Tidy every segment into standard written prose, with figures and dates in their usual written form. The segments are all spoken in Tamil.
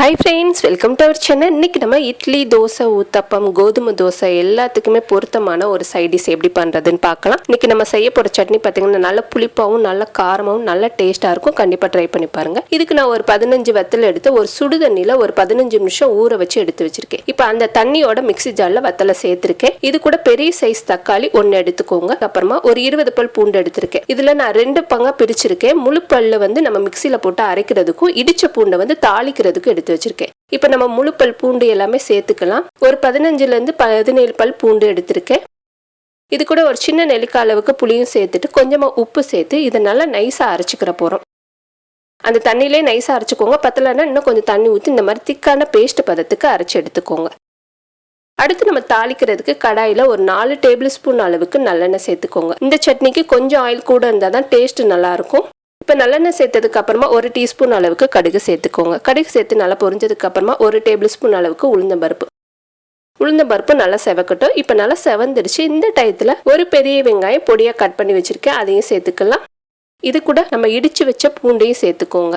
Hi friends, welcome to our channel. இன்னைக்கு நம்ம இட்லி தோசை ஊத்தப்பம் கோதுமை தோசை எல்லாத்துக்குமே பொருத்தமான ஒரு சைட் டிஷ் எப்படி பண்றதுன்னு பார்க்கலாம். இன்னைக்கு நம்ம செய்ய போற சட்னி பாத்தீங்கன்னா நல்ல புளிப்பாவும் நல்ல காரமாவும் நல்ல டேஸ்டா இருக்கும். கண்டிப்பா ட்ரை பண்ணி பாருங்க. இதுக்கு நான் ஒரு 15 வத்தல் எடுத்து ஒரு சுடு தண்ணில ஒரு 15 நிமிஷம் ஊற வச்சு எடுத்து வச்சிருக்கேன். இப்போ அந்த தண்ணியோட மிக்ஸி ஜார்ல வத்தலை சேர்த்திருக்கேன். இது கூட பெரிய சைஸ் தக்காளி 1 எடுத்துக்கோங்க. அப்புறமா ஒரு 20 பல் பூண்டு எடுத்திருக்கேன். இதுல நான் 2 பங்கா பிரிச்சிருக்கேன். முழு பல்ல வந்து நம்ம மிக்ஸில போட்டு அரைக்கிறதுக்கும் இடிச்ச பூண்டை வந்து தாளிக்கிறதுக்கும் எடுத்து வச்சிருக்கேன். இப்ப நம்ம முழு பல் பூண்டு எல்லாமே சேர்த்துக்கலாம். ஒரு 15ல இருந்து 17 பல் பூண்டு எடுத்திருக்கேன். இது கூட ஒரு சின்ன நெல்லிக்காய் அளவுக்கு புளியும் சேர்த்துட்டு கொஞ்சமா உப்பு சேர்த்து இதை நல்லா நைஸா அரைச்சிக்கிற போறோம். அந்த தண்ணியிலே நைஸா அரைச்சுக்கோங்க. பத்தலைன்னா இன்னும் கொஞ்சம் தண்ணி ஊற்றி இந்த மாதிரி திக்கான பேஸ்ட் பதத்துக்கு அரைச்சி எடுத்துக்கோங்க. அடுத்து நம்ம தாளிக்கிறதுக்கு கடாயில ஒரு 4 டேபிள் ஸ்பூன் அளவுக்கு நல்லெண்ணெய் சேர்த்துக்கோங்க. இந்த சட்னிக்கு கொஞ்சம் ஆயில் கூட இருந்தால் தான் டேஸ்ட் நல்லா இருக்கும். இப்போ நல்லெண்ணெய் சேர்த்ததுக்கு அப்புறமா 1 டீஸ்பூன் அளவுக்கு கடுகு சேர்த்துக்கோங்க. கடுகு சேர்த்து நல்லா பொரிஞ்சதுக்கு அப்புறமா 1 டேபிள் ஸ்பூன் அளவுக்கு உளுந்தம்பருப்பு நல்லா செவக்கட்டும். இப்போ நல்லா செவந்துடுச்சு. இந்த டயத்துல ஒரு பெரிய வெங்காயம் பொடியா கட் பண்ணி வச்சிருக்கேன், அதையும் சேர்த்துக்கலாம். இது கூட நம்ம இடிச்சு வச்ச பூண்டையும் சேர்த்துக்கோங்க.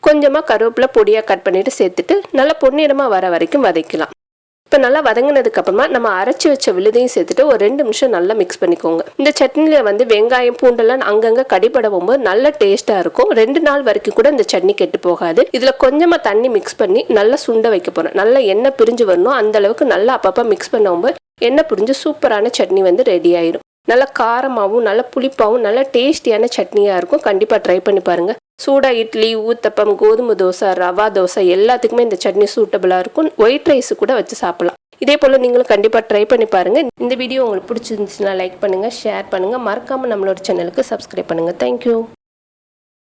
கொஞ்சமா கருவேப்பிலை பொடியா கட் பண்ணிட்டு சேர்த்துட்டு நல்லா பொன்னிறமா வர வரைக்கும் வதக்கலாம். இப்போ நல்லா வதங்கினதுக்கு அப்புறமா நம்ம அரைச்சி வச்ச விழுதையும் சேர்த்துட்டு ஒரு 2 நிமிஷம் நல்லா மிக்ஸ் பண்ணிக்கோங்க. இந்த சட்னியில வந்து வெங்காயம் பூண்டெல்லாம் அங்கங்க கடிபடவும் போது நல்ல டேஸ்டா இருக்கும். 2 நாள் வரைக்கும் கூட இந்த சட்னி கெட்டு போகாது. இதுல கொஞ்சமா தண்ணி மிக்ஸ் பண்ணி நல்லா சுண்ட வைக்க போறோம். நல்லா எண்ணெய் பிரிஞ்சு வரணும். அந்த அளவுக்கு நல்லா அப்பப்ப மிக்ஸ் பண்ணும்போது எண்ணெய் பிரிஞ்சு சூப்பரான சட்னி வந்து ரெடி ஆயிடும். நல்ல காரமாகவும் நல்ல புளிப்பாகவும் நல்ல டேஸ்டியான சட்னியா இருக்கும். கண்டிப்பா ட்ரை பண்ணி பாருங்க. சூடா இட்லி, ஊத்தப்பம், கோதுமை தோசை, ரவா தோசை எல்லாத்துக்குமே இந்த சட்னி சூட்டபிளா இருக்கும். ஒயிட் ரைஸ் கூட வச்சு சாப்பிடலாம். இதே போல நீங்களும் கண்டிப்பா ட்ரை பண்ணி பாருங்க. இந்த வீடியோ உங்களுக்கு பிடிச்சிருந்துச்சுன்னா லைக் பண்ணுங்க, ஷேர் பண்ணுங்க, மறக்காம நம்மளோட சேனலுக்கு சப்ஸ்கிரைப் பண்ணுங்க. தேங்க்யூ.